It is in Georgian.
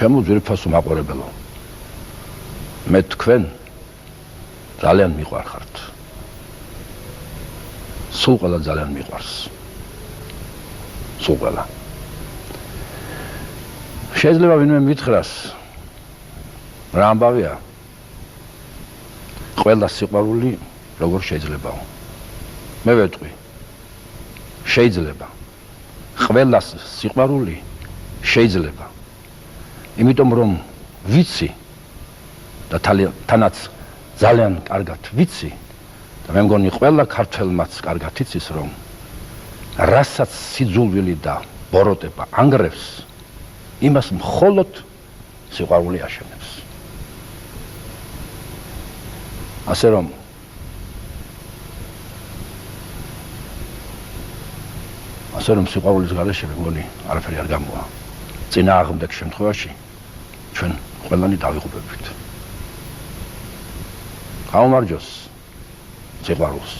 ჩემო ძვირფასო მაყურებელო, მე თქვენ ძალიან მიყვარხართ. სულ ყველა ძალიან მიყვარს. სულ ყველა. შეიძლება ვინმე მითხრას, რა ამბავია? ყველა სიყვარული როგორ შეიძლებაო? მე ვეტყვი. შეიძლება. ყველა სიყვარული შეიძლება. იმიტომ რომ ვიცი და თანაც ძალიან კარგად ვიცი და მე მგონი ყველა ქართველმაც კარგად იცის რომ რასაც სიძულვილი და ბოროტება ანგრევს იმას მხოლოდ სიყვარული აშენებს. ასე რომ სიყვარულის გარეშე მე მგონი არაფერი არ გამოვა. წინააღმდეგ შემთხვევაში ჩვენ ყველანი დავიღუპებით. გაუმარჯოს სიყვარულს.